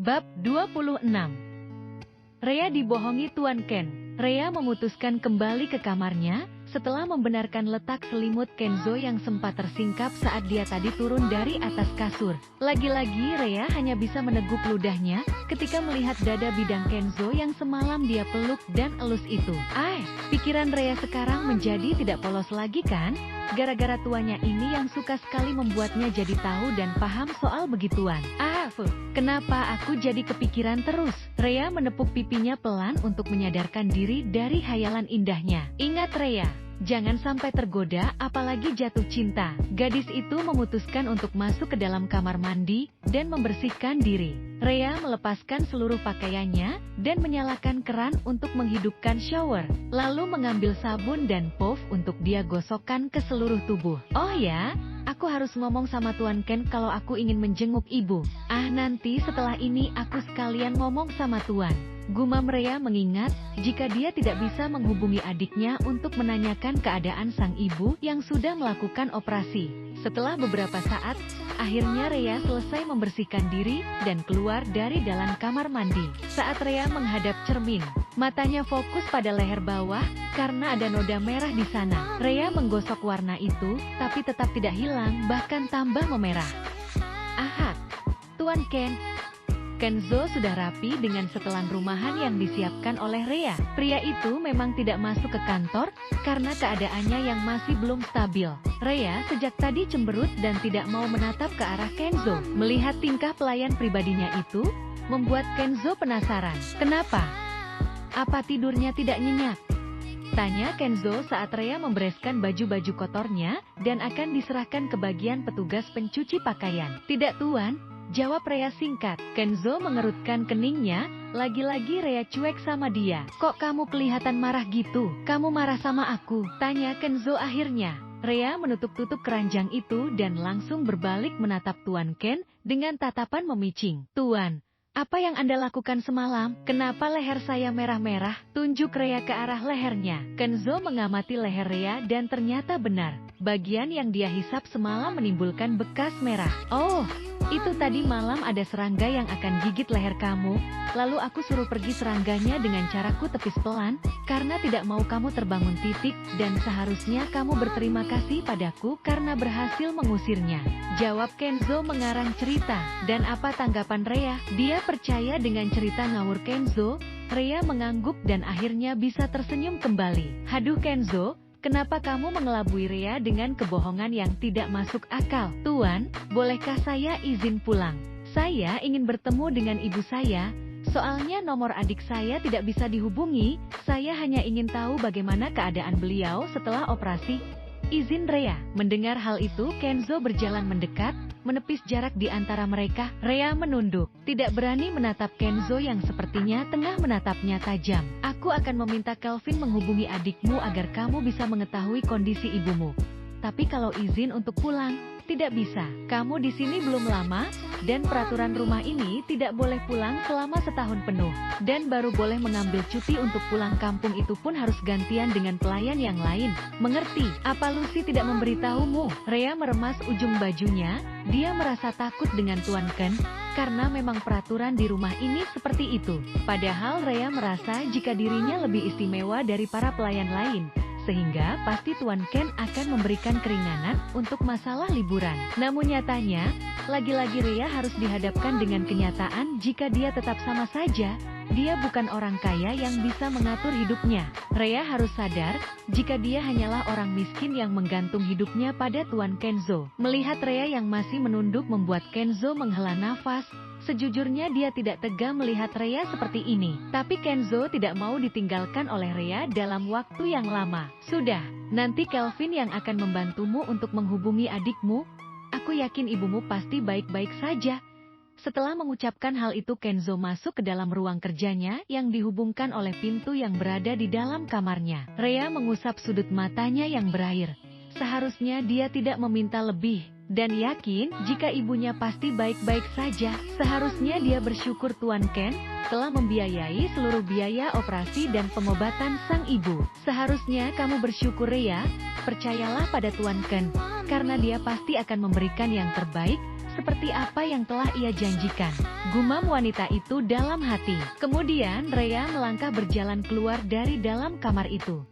Bab 26. Rhea dibohongi Tuan Ken. Rhea memutuskan kembali ke kamarnya, setelah membenarkan letak selimut Kenzo yang sempat tersingkap saat dia tadi turun dari atas kasur. Lagi-lagi Rhea hanya bisa meneguk ludahnya, ketika melihat dada bidang Kenzo yang semalam dia peluk dan elus itu. Pikiran Rhea sekarang menjadi tidak polos lagi kan? Gara-gara tuanya ini yang suka sekali membuatnya jadi tahu dan paham soal begituan. Kenapa aku jadi kepikiran terus? Rhea menepuk pipinya pelan untuk menyadarkan diri dari hayalan indahnya. Ingat Rhea, jangan sampai tergoda apalagi jatuh cinta. Gadis itu memutuskan untuk masuk ke dalam kamar mandi dan membersihkan diri. Rhea melepaskan seluruh pakaiannya dan menyalakan keran untuk menghidupkan shower. Lalu mengambil sabun dan puff untuk dia gosokkan ke seluruh tubuh. Oh ya, aku harus ngomong sama Tuan Ken kalau aku ingin menjenguk ibu. Nanti setelah ini aku sekalian ngomong sama Tuan. Gumam Rhea mengingat, jika dia tidak bisa menghubungi adiknya untuk menanyakan keadaan sang ibu yang sudah melakukan operasi. Setelah beberapa saat, akhirnya Rhea selesai membersihkan diri dan keluar dari dalam kamar mandi. Saat Rhea menghadap cermin, matanya fokus pada leher bawah karena ada noda merah di sana. Rhea menggosok warna itu, tapi tetap tidak hilang, bahkan tambah memerah. Tuan Ken. Kenzo sudah rapi dengan setelan rumahan yang disiapkan oleh Rhea. Pria itu memang tidak masuk ke kantor karena keadaannya yang masih belum stabil. Rhea sejak tadi cemberut dan tidak mau menatap ke arah Kenzo. Melihat tingkah pelayan pribadinya itu, membuat Kenzo penasaran. Kenapa? Apa tidurnya tidak nyenyak? Tanya Kenzo saat Rhea membereskan baju-baju kotornya dan akan diserahkan ke bagian petugas pencuci pakaian. Tidak Tuan. Jawab Rhea singkat. Kenzo mengerutkan keningnya, lagi-lagi Rhea cuek sama dia. Kok kamu kelihatan marah gitu? Kamu marah sama aku? Tanya Kenzo akhirnya. Rhea menutup-tutup keranjang itu dan langsung berbalik menatap Tuan Ken dengan tatapan memicing. Tuan, apa yang Anda lakukan semalam? Kenapa leher saya merah-merah? Tunjuk Rhea ke arah lehernya. Kenzo mengamati leher Rhea dan ternyata benar. Bagian yang dia hisap semalam menimbulkan bekas merah. Itu tadi malam ada serangga yang akan gigit leher kamu, lalu aku suruh pergi serangganya dengan caraku tepis pelan, karena tidak mau kamu terbangun titik, dan seharusnya kamu berterima kasih padaku karena berhasil mengusirnya. Jawab Kenzo mengarang cerita. Dan apa tanggapan Rhea? Dia percaya dengan cerita ngawur Kenzo. Rhea mengangguk dan akhirnya bisa tersenyum kembali. Haduh Kenzo, kenapa kamu mengelabui Rhea dengan kebohongan yang tidak masuk akal? Tuan, bolehkah saya izin pulang? Saya ingin bertemu dengan ibu saya, soalnya nomor adik saya tidak bisa dihubungi, saya hanya ingin tahu bagaimana keadaan beliau setelah operasi. Izin Rhea. Mendengar hal itu, Kenzo berjalan mendekat, menepis jarak di antara mereka. Rhea menunduk, tidak berani menatap Kenzo yang sepertinya tengah menatapnya tajam. Aku akan meminta Kelvin menghubungi adikmu agar kamu bisa mengetahui kondisi ibumu. Tapi kalau izin untuk pulang, tidak bisa. Kamu di sini belum lama, dan peraturan rumah ini tidak boleh pulang selama setahun penuh. Dan baru boleh mengambil cuti untuk pulang kampung itu pun harus gantian dengan pelayan yang lain. Mengerti? Apa Lucy tidak memberitahumu? Rhea meremas ujung bajunya, dia merasa takut dengan Tuan Ken, karena memang peraturan di rumah ini seperti itu. Padahal Rhea merasa jika dirinya lebih istimewa dari para pelayan lain, sehingga pasti Tuan Ken akan memberikan keringanan untuk masalah liburan. Namun nyatanya, lagi-lagi Rhea harus dihadapkan dengan kenyataan jika dia tetap sama saja, dia bukan orang kaya yang bisa mengatur hidupnya. Rhea harus sadar, jika dia hanyalah orang miskin yang menggantung hidupnya pada Tuan Kenzo. Melihat Rhea yang masih menunduk membuat Kenzo menghela nafas. Sejujurnya dia tidak tega melihat Rhea seperti ini. Tapi Kenzo tidak mau ditinggalkan oleh Rhea dalam waktu yang lama. Sudah, nanti Kelvin yang akan membantumu untuk menghubungi adikmu. Aku yakin ibumu pasti baik-baik saja. Setelah mengucapkan hal itu Kenzo masuk ke dalam ruang kerjanya yang dihubungkan oleh pintu yang berada di dalam kamarnya. Rhea mengusap sudut matanya yang berair. Seharusnya dia tidak meminta lebih, dan yakin jika ibunya pasti baik-baik saja. Seharusnya dia bersyukur Tuan Ken telah membiayai seluruh biaya operasi dan pengobatan sang ibu. Seharusnya kamu bersyukur Rhea, percayalah pada Tuan Ken, karena dia pasti akan memberikan yang terbaik, seperti apa yang telah ia janjikan. Gumam wanita itu dalam hati. Kemudian Rea melangkah berjalan keluar dari dalam kamar itu.